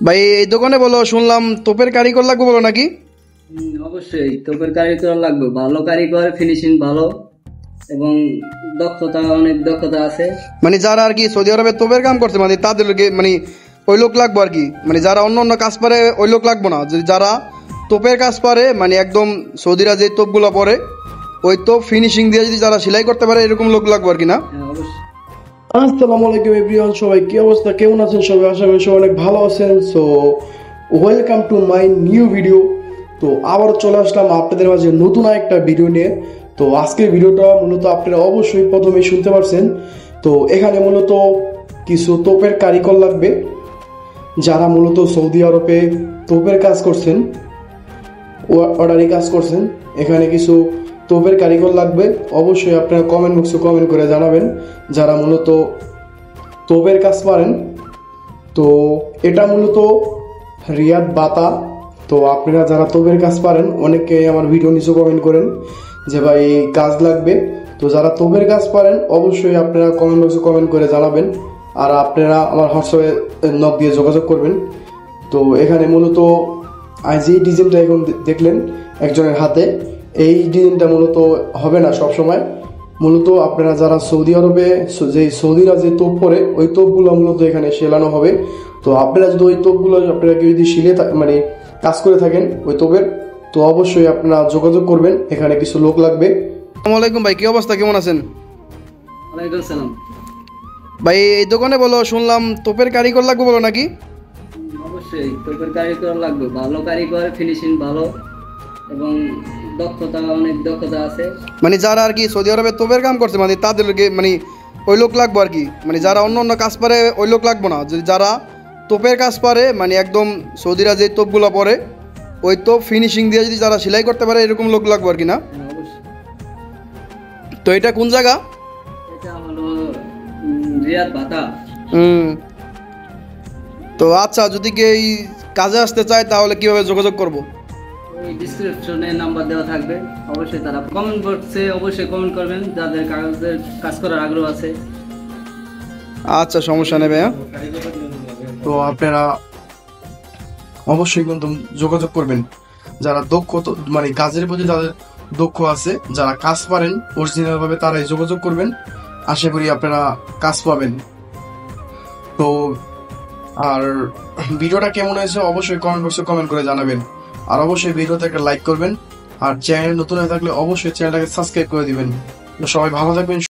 ভাই এই দোকানে বলো, শুনলাম তোপের কারিগর লাগবে বলো নাকি? অবশ্যই তোপের কারিগর লাগবে, ভালো কারিগর, ফিনিশিং ভালো এবং অনেক দক্ষতা আছে। মানে যারা আর কি সৌদি আরবে তোপের কাম করছে মানে তাদেরকে মানে ওই লোক লাগবো আর কি, মানে যারা অন্য অন্য কাজ পারে ওই লোক লাগবো না, যারা তোপের কাজ পারে মানে একদম সৌদিরা যে তোপগুলো পরে ওই তোপ ফিনিশিং দিয়ে যদি যারা সেলাই করতে পারে এরকম লোক লাগবো আর কি না? হ্যাঁ, অবশ্যই। আসসালামু আলাইকুম এভরিওয়ান, সবাই কি অবস্থা, কেমন আছেন সবাই? আশা করি সবাই অনেক ভালো আছেন। So welcome to my new video. তো আবার চলে আসলাম আপনাদের মাঝে নতুন একটা ভিডিও নিয়ে। তো আজকের ভিডিওটা মূলত আপনারা অবশ্যই প্রথমেই শুনতে পারছেন। তো এখানে মূলত কিছু তোপের কারিগর লাগবে, যারা মূলত সৌদি আরবে তোপের কাজ করছেন, অর্ডারি কাজ করছেন। এখানে কিছু তোপের কারিগর লাগবে, অবশ্যই আপনারা কমেন্ট বক্সে কমেন্ট করে জানাবেন যারা মূলত তোপের কাজ পারেন। তো এটা মূলত রিয়াদ বাতা। তো আপনারা যারা তোপের কাজ পারেন অনেকে আমার ভিডিও নিচে কমেন্ট করেন যে ভাই এই কাজ লাগবে। তো যারা তোপের কাজ পারেন অবশ্যই আপনারা কমেন্ট বক্সে কমেন্ট করে জানাবেন, আর আপনারা আমার হোয়াটসঅ্যাপে নক দিয়ে যোগাযোগ করবেন। তো এখানে মূলত আজ এই ডিজাইনটা এখন দেখলেন একজনের হাতে, এই ডিজাইনটা মূলত হবে না সব সময়। মূলত আপনারা যারা সৌদি আরবে যে সৌদিরা যে তোপ পরে ওই তোপগুলো মূলত এখানে সেলানো হবে। তো আপনারা যদি ওই তোপগুলো আপনারা কেউ যদি মানে কাজ করে থাকেন ওই তোপের, তো অবশ্যই আপনারা যোগাযোগ করবেন, এখানে কিছু লোক লাগবে। আসসালামু আলাইকুম ভাই, কি অবস্থা, কেমন আছেন? ওয়ালাইকুম সালাম। ভাই এই দোকানে বলো, শুনলাম তোপের কারিগর লাগবে বলো নাকি? অবশ্যই তোপের কারিগর লাগবে, ভালো কারিগর, ফিনিশিং ভালো এবং অনেক দক্ষতা আছে। মানে যারা আর কি সৌদি আরবে তোপের কাম করছে মানে তাদেরকে মানে ওই লোক লাগবো আর কি, মানে যারা অন্য অন্য কাজ পারে ওই লোক লাগবো না, যারা তোপের কাজ পারে মানে একদম সৌদিরা যে তোপগুলো পরে ওই তোপ ফিনিশিং দিয়ে যদি যারা সেলাই করতে পারে এরকম লোক লাগবো আর কি না? হ্যাঁ, অবশ্যই। তো এটা কোন জায়গা? এটা হলো রিয়াদ বাতা। তো আচ্ছা, যদি কেউ এই কাজে আসতে চায় তাহলে কিভাবে যোগাযোগ করব? ওই ডিসক্রিপশনে নাম্বার দেওয়া থাকবে, অবশ্যই তারা কমেন্ট বক্সে অবশ্যই কমেন্ট করবেন যাদের কাজ করার আগ্রহ আছে। আচ্ছা, সমস্যা নেই ভাইয়া। তো আপনারা অবশ্যই কিন্তু যোগাযোগ করবেন যারা দক্ষ, মানে কাজের প্রতি যাদের দক্ষ আছে, যারা কাজ পারেন অরিজিনাল ভাবে তারাই যোগাযোগ করবেন। আশা করি আপনারা কাজ পাবেন। তো আর ভিডিওটা কেমন হয়েছে অবশ্যই কমেন্ট বক্সে কমেন্ট করে জানাবেন, আর অবশ্যই ভিডিওতে একটা লাইক করবেন, আর চ্যানেল নতুন হয়ে থাকলে অবশ্যই চ্যানেলটাকে সাবস্ক্রাইব করে দিবেন। তো সবাই ভালো থাকবেন।